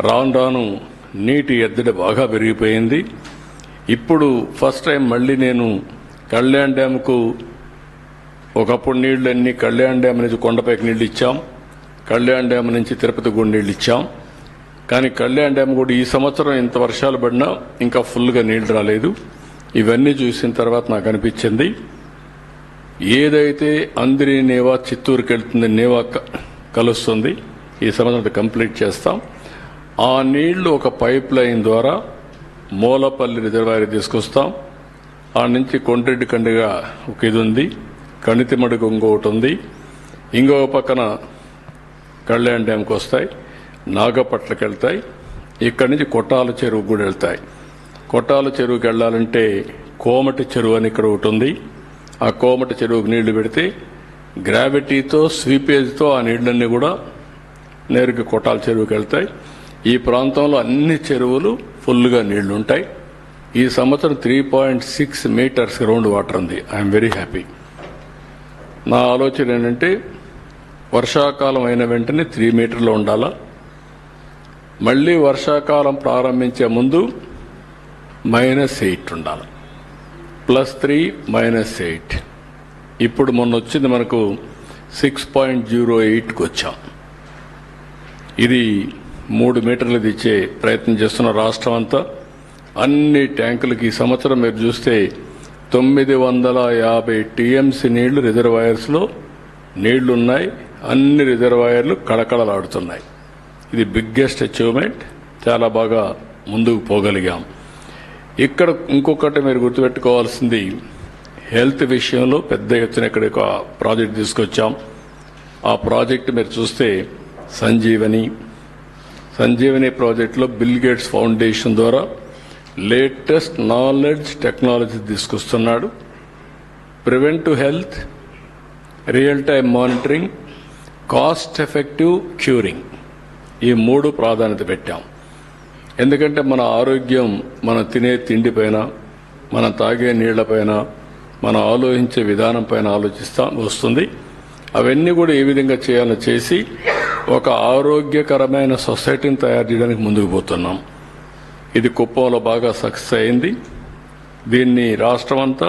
రాను రాను నీటి ఎద్దడి బాగా పెరిగిపోయింది. ఇప్పుడు ఫస్ట్ టైం మళ్ళీ నేను కళ్యాణ్ డ్యాంకు ఒకప్పుడు నీళ్లన్నీ కళ్యాణ్ డ్యామ్ నుంచి కొండపైకి నీళ్లు ఇచ్చాం, కళ్యాణ్ డ్యామ్ నుంచి తిరుపతి కూడా నీళ్లు ఇచ్చాం. కానీ కళ్యాణ్ డ్యామ్ కూడా ఈ సంవత్సరం ఇంత వర్షాలు పడినా ఇంకా ఫుల్గా నీళ్లు రాలేదు. ఇవన్నీ చూసిన తర్వాత నాకు అనిపించింది, ఏదైతే అందరి నేవా చిత్తూరుకి వెళ్తుంది, నేవా కలుస్తుంది, ఈ సంవత్సరం కంప్లీట్ చేస్తాం. ఆ నీళ్లు ఒక పైప్ లైన్ ద్వారా మూలపల్లి రిజర్వాయర్ తీసుకొస్తాం. ఆ నుంచి కొండ్రెడ్డి కండిగా ఒక ఇది ఉంది, కణితిమడుగు ఇంకొకటి ఉంది, ఇంకొక పక్కన కళ్యాణ్ డ్యాంకి వస్తాయి, నాగపట్లకి వెళ్తాయి, ఇక్కడి నుంచి కొట్టాల చెరువు కూడా వెళ్తాయి. కొట్టాల చెరువుకి వెళ్ళాలంటే కోమటి చెరువు అని ఇక్కడ ఒకటి ఉంది. ఆ కోమటి చెరువుకి నీళ్లు పెడితే గ్రావిటీతో స్వీపేజ్తో ఆ నీళ్లన్నీ కూడా నేరుగా కొట్టాల చెరువుకి వెళ్తాయి. ఈ ప్రాంతంలో అన్ని చెరువులు ఫుల్గా నీళ్లు ఉంటాయి. ఈ సంవత్సరం 3.6 మీటర్స్ గ్రౌండ్ వాటర్ ఉంది. I'm very happy. నా ఆలోచన ఏంటంటే వర్షాకాలం అయిన వెంటనే 3 మీటర్లు ఉండాలా, మళ్ళీ వర్షాకాలం ప్రారంభించే ముందు -8 ఉండాలి, +3 -8. ఇప్పుడు మొన్న వచ్చింది మనకు 6.08కి వచ్చాం. ఇది 3 మీటర్లు తెచ్చే ప్రయత్నం చేస్తున్న రాష్ట్రం అంతా. అన్ని ట్యాంకులకి ఈ సంవత్సరం మీరు చూస్తే 950 టీఎంసీ నీళ్లు రిజర్వాయర్స్లో నీళ్లున్నాయి. అన్ని రిజర్వాయర్లు కళకళలాడుతున్నాయి. ఇది బిగ్గెస్ట్ అచీవ్మెంట్. చాలా బాగా ముందుకు పోగలిగాం. ఇక్కడ ఇంకొకటి మీరు గుర్తుపెట్టుకోవాల్సింది, హెల్త్ విషయంలో పెద్ద ఎత్తున ఇక్కడ ఒక ప్రాజెక్ట్ తీసుకొచ్చాం. ఆ ప్రాజెక్ట్ మీరు చూస్తే సంజీవని ప్రాజెక్టులో బిల్ గేట్స్ ఫౌండేషన్ ద్వారా లేటెస్ట్ నాలెడ్జ్ టెక్నాలజీ తీసుకొస్తున్నాడు. Preventive health, real time monitoring, cost effective curing, ఈ 3 ప్రాధాన్యత పెట్టాం. ఎందుకంటే మన ఆరోగ్యం మనం తినే తిండిపైన, మనం తాగే నీళ్లపైన, మనం ఆలోచించే విధానం పైన వస్తుంది. అవన్నీ కూడా ఏ విధంగా చేయాలో చేసి ఒక ఆరోగ్యకరమైన సొసైటీని తయారు చేయడానికి ముందుకు పోతున్నాం. ఇది కుప్పంలో బాగా సక్సెస్ అయింది. దీన్ని రాష్ట్రం అంతా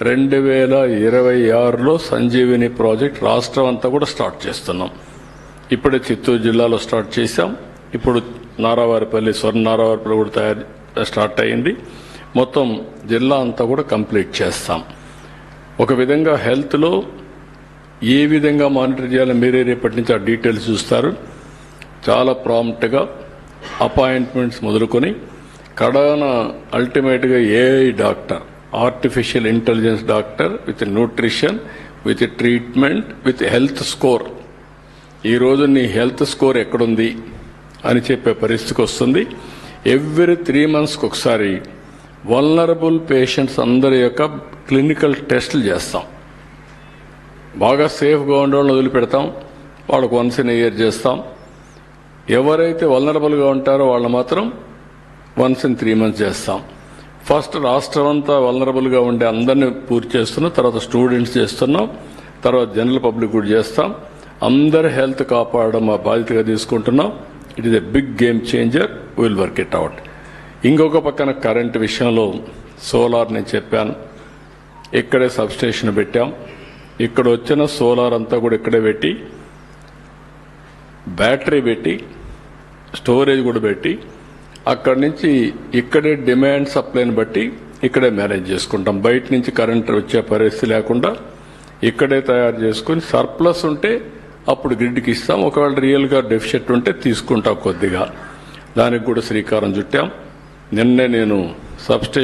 2026లో సంజీవిని ప్రాజెక్ట్ రాష్ట్రం అంతా కూడా స్టార్ట్ చేస్తున్నాం. ఇప్పుడే చిత్తూరు జిల్లాలో స్టార్ట్ చేశాం. ఇప్పుడు నారావారిపల్లి, నారావారిపల్లి కూడా స్టార్ట్ అయింది. మొత్తం జిల్లా అంతా కూడా కంప్లీట్ చేస్తాం. ఒక విధంగా హెల్త్లో ఏ విధంగా మానిటర్ చేయాలో మీరే రేపటి నుంచి ఆ డీటెయిల్స్ చూస్తారు. చాలా ప్రాంప్ట్గా అపాయింట్మెంట్స్ మొదలుకొని కడాన అల్టిమేట్గా AI doctor, artificial intelligence doctor with nutrition, with treatment, with health score. ఈరోజు నీ హెల్త్ స్కోర్ ఎక్కడుంది అని చెప్పే పరిస్థితికి వస్తుంది. ఎవ్రీ 3 మంత్స్కి ఒకసారి వల్నరబుల్ పేషెంట్స్ అందరి యొక్క క్లినికల్ టెస్టులు చేస్తాం. బాగా సేఫ్గా ఉండే వాళ్ళని వదిలిపెడతాం, వాళ్ళకు వన్స్ ఇన్ ఇయర్ చేస్తాం. ఎవరైతే వల్నరబుల్గా ఉంటారో వాళ్ళు మాత్రం వన్స్ ఇన్ 3 మంత్స్ చేస్తాం. ఫస్ట్ రాష్ట్రం అంతా వల్నరబుల్గా ఉండే అందరినీ పూర్తి చేస్తున్నాం, తర్వాత స్టూడెంట్స్ చేస్తున్నాం, తర్వాత జనరల్ పబ్లిక్ కూడా చేస్తాం. అందరి హెల్త్ కాపాడడం మా బాధ్యతగా తీసుకుంటున్నాం. It is a big game changer. Will work it out. ఇంకొక పక్కన కరెంట్ విషయంలో సోలార్ నేను చెప్పాను, ఇక్కడే సబ్స్టేషన్ పెట్టాం. ఇక్కడ వచ్చిన సోలార్ అంతా కూడా ఇక్కడే పెట్టి, బ్యాటరీ పెట్టి, స్టోరేజ్ కూడా పెట్టి, అక్కడి నుంచి ఇక్కడే డిమాండ్ సప్లైని బట్టి ఇక్కడే మేనేజ్ చేసుకుంటాం. బయట నుంచి కరెంట్ వచ్చే పరిస్థితి లేకుండా ఇక్కడే తయారు చేసుకుని సర్ప్లస్ ఉంటే అప్పుడు గ్రిడ్కి ఇస్తాం. ఒకవేళ రియల్గా డెఫిషిట్ ఉంటే తీసుకుంటాం కొద్దిగా. దానికి కూడా శ్రీకారం చుట్టాం. నిన్నే నేను సబ్స్టేషన్